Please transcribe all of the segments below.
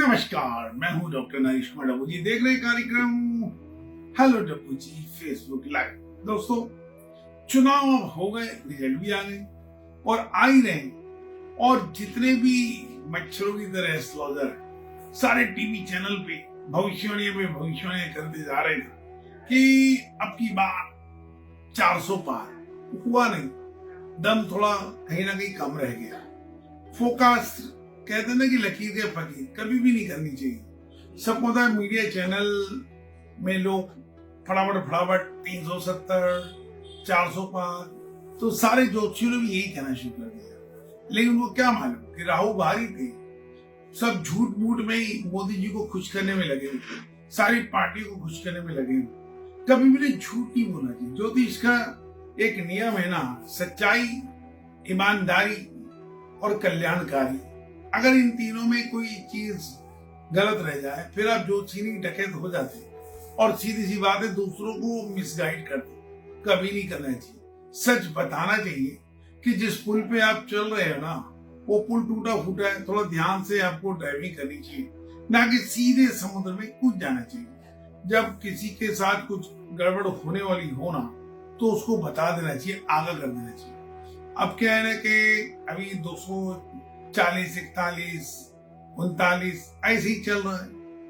नमस्कार, मैं हूं डॉक्टर नरेश कुमार डब्बू जी। देख रहे हैं कार्यक्रम हेलो डब्बू जी फेसबुक लाइव। दोस्तों, चुनाव हो गए, रिजल्ट भी आ गए और आ ही रहे, और जितने भी मच्छरों की तरह स्लॉजर सारे टीवी चैनल पे भविष्यवाणियां करते जा रहे हैं कि अब की बार 400 पार हुआ नहीं, दम थोड़ा कहीं ना कहीं कम रह गया। फोकस कहते ना कि लकीर के फकीर कभी भी नहीं करनी चाहिए। सब पता है मीडिया चैनल में लोग फटाफट 370 400 पार, तो सारे ज्योतिषियों ने भी यही कहना शुरू कर दिया। लेकिन उनको क्या मालूम कि राहु बाहरी थे, सब झूठ मूठ में ही मोदी जी को खुश करने में लगे, सारी पार्टियों को खुश करने में लगे। कभी भी झूठ नहीं बोलना चाहिए। ज्योतिष का एक नियम है ना, सच्चाई, ईमानदारी और कल्याणकारी। अगर इन तीनों में कोई चीज गलत रह जाए फिर आप ज्योतिषी डकैत हो जाते और सीधी सी बात है दूसरों को मिसगाइड करते। कभी नहीं करना चाहिए। सच बताना चाहिए कि जिस पुल पे आप चल रहे हो ना, वो पुल टूटा फूटा है, थोड़ा ध्यान से आपको ड्राइविंग करनी चाहिए, ना कि सीधे समुद्र में कूद जाना चाहिए। जब किसी के साथ कुछ गड़बड़ होने वाली हो ना, तो उसको बता देना चाहिए, आगाह कर देना चाहिए। अब क्या है ना कि अभी 240, 41, 39 ऐसे ही चल रहा है,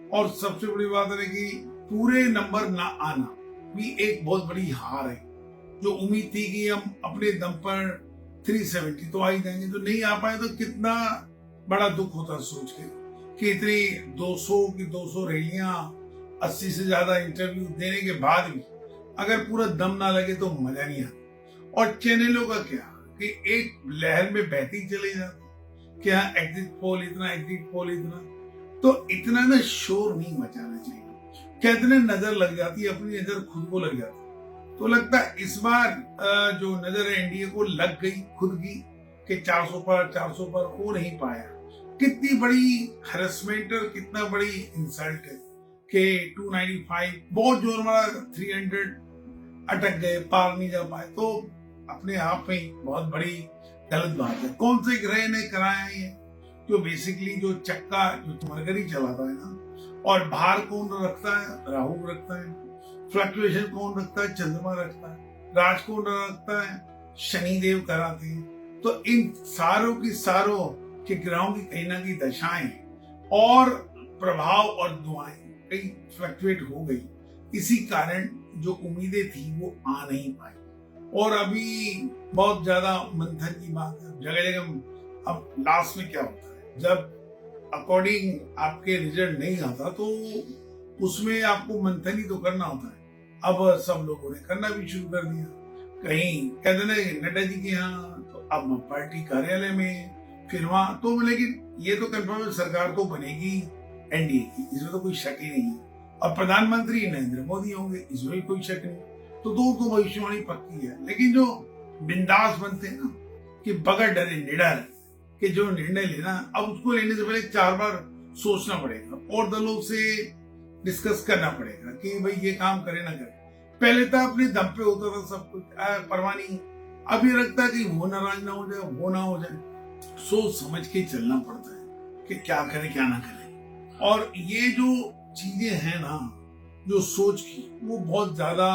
और सबसे बड़ी बात है कि पूरे नंबर ना आना भी एक बहुत बड़ी हार है। जो उम्मीद थी कि हम अपने दम पर 370 तो आ ही जाएंगे, तो नहीं आ पाए तो कितना बड़ा दुख होता सोच के कि इतनी 200 की 200 रैलियां, 80 से ज्यादा इंटरव्यू देने के बाद भी अगर पूरा दम ना लगे तो मजा नहीं आता। और चैनलों का क्या कि एक लहर में बहती चले जाते, क्या एग्जिट पोल इतना, एग्जिट पोल इतना, तो इतना ना शोर नहीं मचाना चाहिए। कहते ना नजर लग जाती है, अपनी नजर खुद को लग जाती। तो लगता है इस बार जो नजर एनडीए को लग गई खुद की कि 400 पर हो नहीं पाया। कितनी बड़ी हरेसमेंट और कितना बड़ी इंसल्ट है कि 295 बहुत जोर मारा, 300 अटक गए, पार नहीं जा पाए, तो अपने आप में बहुत बड़ी गलत बात है। कौन से ग्रह ने कराया ये? जो बेसिकली जो चक्का जो मरकरी चलाता है ना, और भार कौन रखता है? राहु रखता है। फ्लक्चुएशन कौन रखता है? चंद्रमा रखता है। राज कौन रखता है? शनिदेव कराते हैं। तो इन सारों के ग्रहों की कहीं ना कहीं दशाएं और प्रभाव और दुआएं कहीं फ्लक्चुएट हो गई। इसी कारण जो उम्मीदें थी वो आ नहीं पाई, और अभी बहुत ज्यादा मंथन की बात है जगह जगह। अब लास्ट में क्या होता है, जब अकॉर्डिंग आपके रिजल्ट नहीं आता तो उसमें आपको मंथन ही तो करना होता है। अब सब लोगों ने करना भी शुरू कर दिया। कहीं कहते ना नड्डा जी के यहाँ, तो अब पार्टी कार्यालय में, फिर वहां तो, लेकिन ये तो कंफर्म है सरकार तो बनेगी एनडीए की, इसमें तो कोई शक ही नहीं है। और प्रधानमंत्री नरेंद्र मोदी होंगे, इसमें भी कोई शक नहीं। तो भविष्यवाणी पक्की है। लेकिन जो बिंदास बनते हैं ना कि बगैर डरे निडर कि जो निर्णय लेना, अब उसको लेने से पहले 4 बार सोचना पड़ेगा और दलों से डिस्कस करना पड़ेगा कि भाई ये काम करे ना करे। पहले तो अपने दम पे होता था सब कुछ, परवाह नहीं। अब ये लगता है कि वो नाराज ना हो जाए, वो ना हो जाए। सोच समझ के चलना पड़ता है कि क्या करे क्या ना करे। और ये जो चीजें हैं ना, जो सोच की, वो बहुत ज्यादा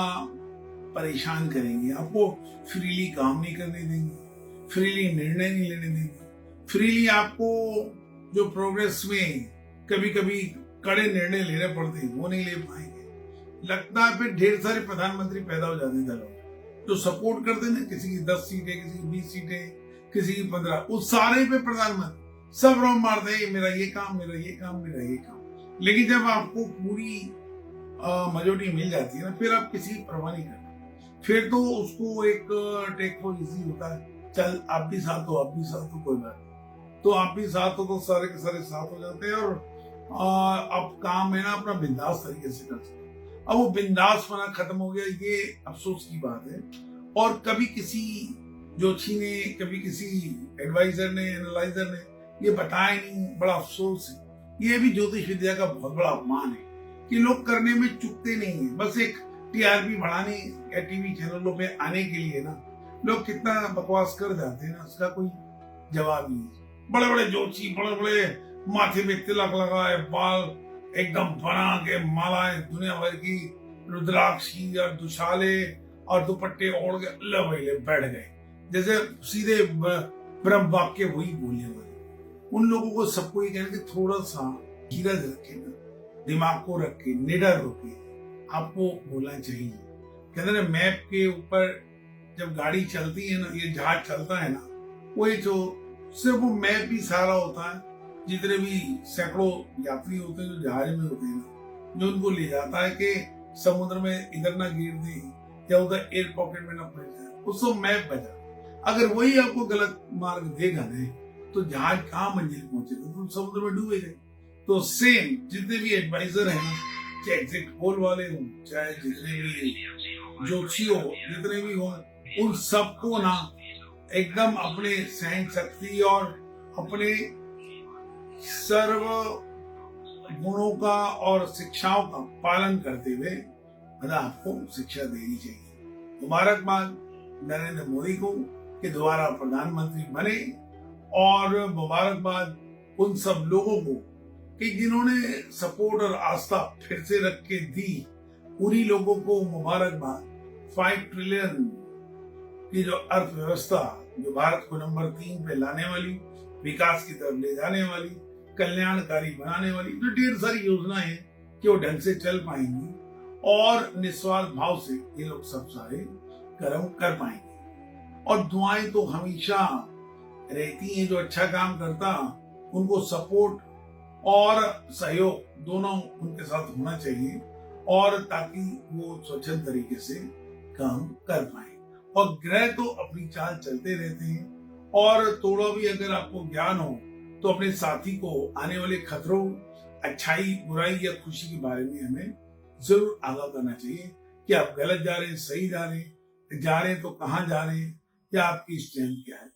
परेशान करेंगे। आपको फ्रीली काम नहीं करने देंगे, फ्रीली निर्णय नहीं लेने देंगे, फ्रीली आपको जो प्रोग्रेस में कभी कभी कड़े निर्णय लेने पड़ते वो नहीं ले पाएंगे। लगता है फिर ढेर सारे प्रधानमंत्री पैदा हो जाते दलों जो सपोर्ट करते ना, किसी की 10 सीटें, किसी की 20 सीटें, किसी की 15, उस सारे पे प्रधानमंत्री सब रौब मारते हैं, मेरा ये काम, मेरा ये काम, मेरा ये काम। लेकिन जब आपको पूरी मेजोरिटी मिल जाती है ना, फिर आप किसी की परवाह नहीं करते। फिर तो उसको एक टेक फॉर इजी होता है, चल आप भी साथ हो, आप भी साथ हो, कोई बात। तो आप भी साथ हो तो सारे के सारे साथ हो जाते हैं, और अब काम है ना अपना बिंदास तरीके से कर सकते। अब वो बिंदासपना खत्म हो गया, ये अफसोस की बात है। और कभी किसी ज्योतिषी ने, कभी किसी एडवाइजर ने, एनालाइजर ने ये बताया नहीं, बड़ा अफसोस है। ये भी ज्योतिष विद्या का बहुत बड़ा अपमान है कि लोग करने में चुकते नहीं है। बस एक टीआरपी बढ़ाने या टीवी चैनलों पे आने के लिए ना लोग कितना बकवास कर जाते हैं ना, उसका कोई जवाब नहीं। बड़े बड़े ज्योतिषी, बड़े बड़े माथे पे तिलक लगाए, बाल एकदम बना के, मालाएं दुनिया भर की, रुद्राक्षी और दुशाले और दुपट्टे ओढ़ के लवेले बैठ गए, जैसे सीधे ब्रह्म वाक्य वही बोलने वाले। उन लोगों को सबको ये कहना कि थोड़ा सा धीरज रखे ना, दिमाग को रखे, निडर होके आपको बोलना चाहिए। कहते ना मैप के ऊपर जब गाड़ी चलती है ना, ये जहाज चलता है ना, वो जो सिर्फ वो मैप भी सारा होता है, जितने भी सैकड़ों यात्री होते हैं जो जहाज में होते हैं ना, जो उनको ले जाता है कि समुद्र में इधर ना गिर दे या उधर एयर पॉकेट में ना पड़ जाए, उसको मैप बजा। अगर वही आपको गलत मार्ग देगा ना, तो जहाज कहाँ मंजिल पहुंचेगा, तुम समुद्र में डूबे गए। तो सेम जितने भी एडवाइजर हैं ना, चाहे एग्जिट पोल वाले हो, चाहे जितने भी ज्योतिषी हो, जितने भी हो, उन सबको ना एकदम अपने सहन शक्ति और अपने सर्व गुणों का और शिक्षाओं का पालन करते हुए मतलब आपको शिक्षा देनी चाहिए। मुबारकबाद नरेंद्र मोदी को कि दोबारा प्रधानमंत्री बने, और मुबारकबाद उन सब लोगों को कि जिन्होंने सपोर्ट और आस्था फिर से रख के दी, उन्हीं लोगों को मुबारकबाद। 5 ट्रिलियन की जो अर्थव्यवस्था, जो भारत को नंबर 3 पे लाने वाली, विकास की तरफ ले जाने वाली, कल्याणकारी बनाने वाली जो ढेर सारी योजनाएं हैं कि वो ढंग से चल पाएंगी और निस्वार्थ भाव से ये लोग सब सारे कर्म कर पाएंगे। और दुआएं तो हमेशा रहती हैं, जो अच्छा काम करता उनको सपोर्ट और सहयोग दोनों उनके साथ होना चाहिए, और ताकि वो स्वच्छंद तरीके से काम कर पाए। और ग्रह तो अपनी चाल चलते रहते हैं, और थोड़ा भी अगर आपको ज्ञान हो तो अपने साथी को आने वाले खतरों, अच्छाई, बुराई या खुशी के बारे में हमें जरूर आगाह करना चाहिए कि आप गलत जा रहे हैं, सही जा रहे हैं तो कहाँ जा रहे हैं, या आपकी स्ट्रेंथ क्या है।